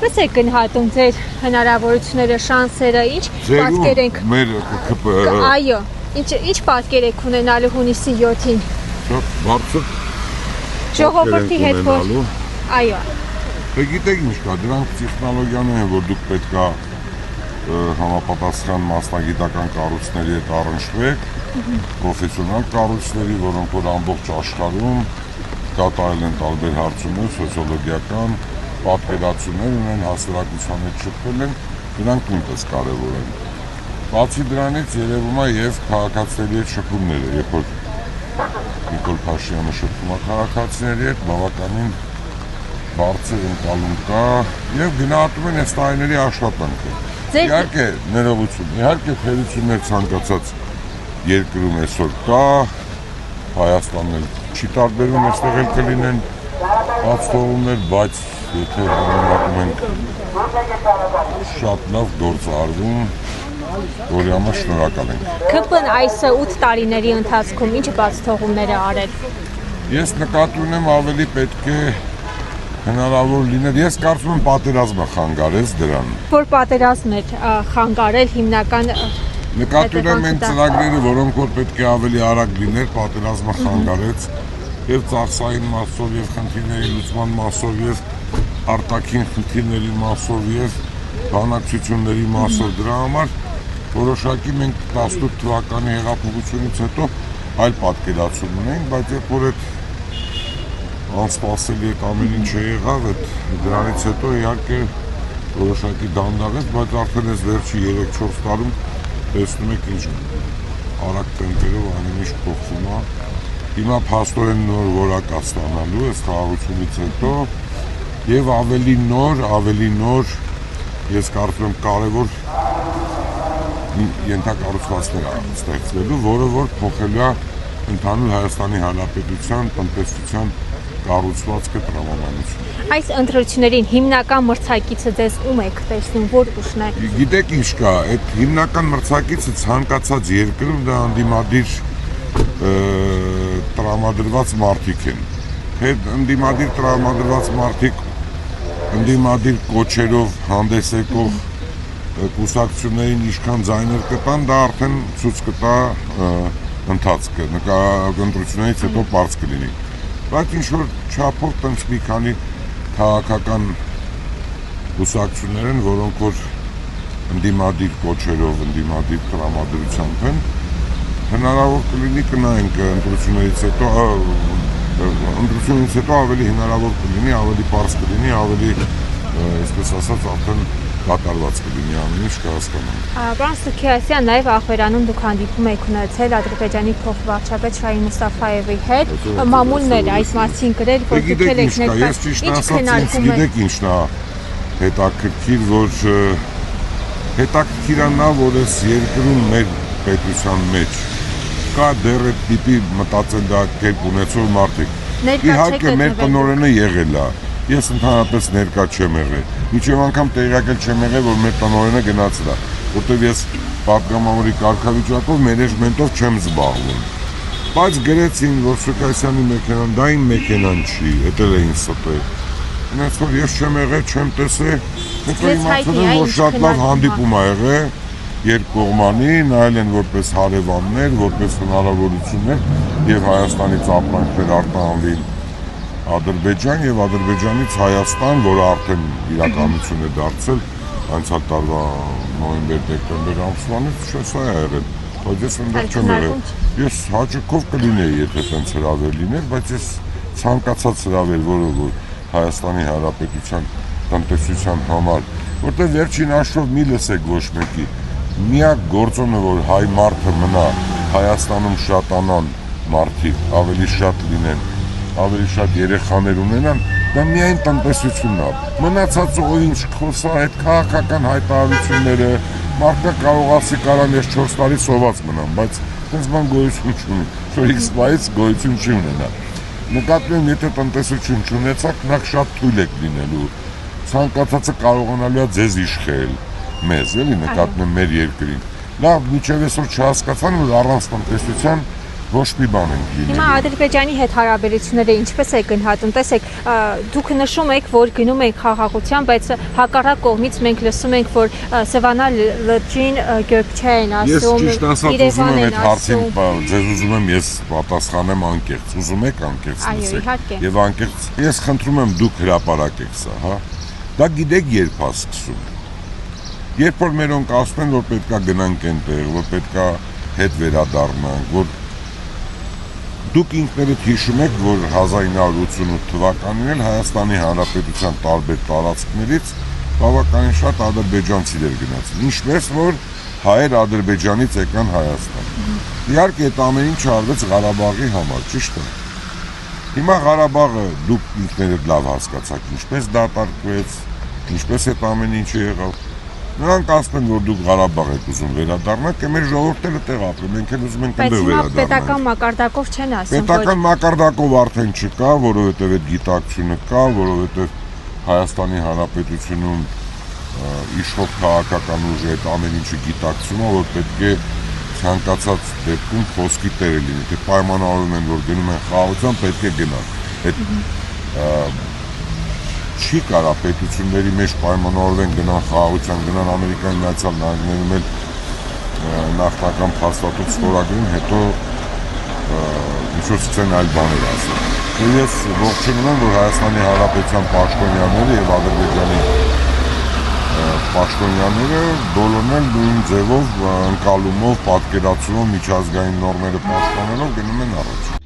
Ինչպես է գնահատում ձեր հնարավորությունները, շանսերը, ինչ պատկեր ենք։ Մեր Այո, ինչ պատկեր եք ունենալու հունիսի 7-ին։ Շատ բարձր Ժողովրդի հետ որ այո։ Դե գիտեք ինչ կա, դրանք տեխնոլոգիաներ են, որ դուք պետք է համապատասխան մասնագիտական կառույցների հետ առնչվեք, պրոֆեսիոնալ կառույցների, որոնք որ ամբողջ աշխարհում կատարել են տարբեր հարցումներ, սոցիոլոգիական պատկերացումներ ունեն, հասարակության հետ շփվել են, դրանք նույնպես կարևոր են։ Բացի դրանից երևում է եւ քաղաքացիների հետ շփումները, երբ որ Նիկոլ Փաշինյանը շփվում է քաղաքացիների հետ, բավականին բարձր ընկալում կա եւ գնահատում են այս տարիների աշխատանքը։ Իհարկե ներողություն, իհարկե թերություններ ցանկացած երկրում այսօր կա, Հայաստանն էլ չի տարբերվում, այստեղ էլ կլինեն բաց թողումներ, բայց եթե համեմատում ենք շատ լավ գործ արվում, որի համար շնորհակալ ենք։ ԿՊ-ն այս 8 տարիների ընթացքում ինչ բաց թողումներ է արել։ Ես նկատի ունեմ ավելի պետք է հնարավոր լիներ, ես կարծում եմ պատերազմը խանգարեց դրան։ Որ պատերազմն էր խանգարել հիմնական Նկատի ունեմ այն ծրագրերը, որոնք որ պետք է ավելի արագ լիներ, պատերազմը խանգարեց եւ ծախսային մասով եւ խնդիրների լուծման մասով եւ արտաքին խնդիրների մասով եւ բանակցությունների մասով դրա համար որոշակի մենք 18 թվականի հեղափոխությունից հետո այլ պատկերացում ունենք, բայց երբ որ այդ անսպասելի այդ ամեն ինչ եղավ, դրանից հետո իհարկե որոշակի դանդաղեց, բայց արդեն այս վերջի 3-4 տարում տեսնում եք ինչ արագ տեմպերով ամեն ինչ փոխվում է։ Հիմա փաստորեն նոր որակ է ստանալու այս խաղաղությունից հետո եւ ավելի նոր ես կարծում եմ կարևոր ենթակառուցվածքներ ստեղծվելու, որը որ փոխելու է ընդհանուր Հայաստանի Հանրապետության տնտեսության կառուցվածքը տրամաբանություն։ Այս ընտրություններին հիմնական մրցակիցը ձեզ ում եք տեսնում, որ ուշն է։ Գիտեք ինչ կա, այդ հիմնական մրցակիցը ցանկացած երկրում դա անդիմադիր տրամադրված մարդիկ են։ Այդ անդիմադիր տրամադրված մարդիկ անդիմադիր կոչերով հանդես եկող կուսակցություններին ինչքան ձայներ կտան, դա արդեն ցույց կտա ընթացքը, ընտրություններից հետո բարձ կլինի։ Բայց ինչ-որ չափով տենց մի քանի քաղաքական կուսակցություններ են, որոնք որ ընդդիմադիր կոչերով, ընդդիմադիր տրամադրությամբ են, հնարավոր կլինի կնայենք ընտրություններից հետո ավելի հնարավոր կլինի, ավելի բարձ կլինի, ավելի, այսպես ասած, արդեն կատարված կլինի ամեն ինչ կհասկանամ։ Պարոն Սուքիասյան, նաև Ախվերանում դուք հանդիպում եք ունեցել Ադրբեջանի փոխվարչապետ Շահին Մուստաֆայևի հետ, մամուլներ այս մասին գրել, որ դուք եք ներկայացնում։ Ես գիտեք ինչն է հետաքրքիր, որ հետաքրքիր է նա, որ այս երկրում մեր պետության մեջ կա դեռ այդ տիպի մտածելակերպ ունեցող մարդիկ։ Իհարկե մեր տնօրենը եղել է։ Ես ընդհանրապես ներկա չեմ եղել։ Մինչև անգամ տեղյակ չեմ եղել, որ մեր տնօրենը գնացել է, որտեղ ես պատգամավորի կարգավիճակով մենեջմենտով չեմ զբաղվում։ Բայց գրեցին, որ Սուքիասյանի մեքենան դա իմ մեքենան չի, էտել էին ստել։ Ինձ որ ես չեմ եղել, չեմ տեսել, հետո իմացել եմ, որ շատ լավ հանդիպում ա եղել երկկողմանի, նայել են որպես հարևաններ, որպես հնարավորություններ եւ Հայաստանից ապրանքներ արտահանվին Ադրբեջան եւ Ադրբեջանից Հայաստան, որը արդեն իրականություն է դարձել անցյալ տարվա նոյեմբեր-դեկտեմբեր ամսվանից, սա է եղել, բայց ես ընդդեմ չեմ եղել։ Ես հաճույքով կլինեի, եթե տենց հրավեր լիներ, բայց ես ցանկացած հրավեր, որը Հայաստանի Հանրապետության տնտեսության համար, որտեղ վերջին հաշվով մի լսեք ոչ մեկի, միակ գործոնը, որ հայ մարդը մնա Հայաստանում շատանան մարդիկ, ավելի շատ լինեն, ավելի շատ երեխաներ ունենան, դա միայն տնտեսությունն է։ Մնացածը ինչ խոսա, այդ քաղաքական հայտարարությունները, մարդը կարող ասի կարան ես 4 տարի սոված մնամ, բայց այդպես բան գոյություն չունի, որ X բայից գոյություն չի ունենա։ Նկատում եմ, եթե տնտեսություն չունեցաք, նախ շատ թույլ եք լինելու, ցանկացածը կարողանալու է ձեզ իշխել, մեզ, էլի նկատում եմ մեր երկրին։ Լավ, մինչև այսօր չհասկացան, որ առանց տնտեսության Ոչ մի բան ենք լինելու։ Հիմա Ադրբեջանի հետ հարաբերությունները ինչպես է գնահատում։ Տեսեք, դուք նշում եք, որ գնում եք խաղաղության, բայց հակառակ կողմից մենք լսում ենք, որ Սևանա լրջին Գյոբչա են ասում, Ես ճիշտ ասած ուզում եմ այդ հարցին, ձեզ ուզում եմ ես պատասխանեմ անկեղծ։ Ուզում եք անկեղծ Այո, լսեք։ իհարկե։ Եվ անկեղծ ես խնդրում եմ դուք հրապարակեք սա, հա։ Դա գիտեք երբ է սկսում։ Երբ որ մերոնք ասում են, որ պետքա գնանք այնտեղ, որ պետքա հետ վերադառնանք, որ դուք ինքներդ հիշում եք, որ 1988 թվականին էլ Հայաստանի Հանրապետության տարբեր տարածքներից բավականին շատ ադրբեջանցիներ գնացին, ինչպես որ հայեր Ադրբեջանից եկան Հայաստան։ Իհարկե այդ ամեն ինչ արվեց Ղարաբաղի համար, ճիշտ է։ Հիմա Ղարաբաղը դուք ինքներդ լավ հասկացաք, ինչպես դատարկվեց, ինչպես այդ ամեն ինչը եղավ։ Նրանք ասում են, որ դուք Ղարաբաղ եք ուզում վերադառնալ, մեր ժողովուրդը տեղ ապրում, մենք էլ ուզում ենք այնտեղ վերադառնալ։ Բայց հիմա պետական մակարդակով չեն ասում, որ պետական մակարդակով արդեն չկա, որովհետև այդ գիտակցությունը կա, որովհետև Հայաստանի Հանրապետությունում իշխող քաղաքական ուժը այդ ամեն ինչը գիտակցում է, որ պետք է ցանկացած դեպքում խոսքի տերը լինի, թե պայմանավորում են, որ գնում են խաղաղության, պետք է գնան։ Այդ չի կարա պետությունների մեջ պայմանավորվեն գնան խաղաղության, գնան Ամերիկայի Միացյալ Նահանգներում էլ նախնական փաստաթուղթ ստորագրեն, հետո ինչ-որ սկսեն այլ բաներ ասել։ Ես ողջունում եմ, որ Հայաստանի Հանրապետության պաշտոնյաները եւ Ադրբեջանի պաշտոնյաները բոլորն էլ նույն ձևով ընկալումով, պատկերացումով, միջազգային նորմերը պաշտպանելով գնում են առաջ։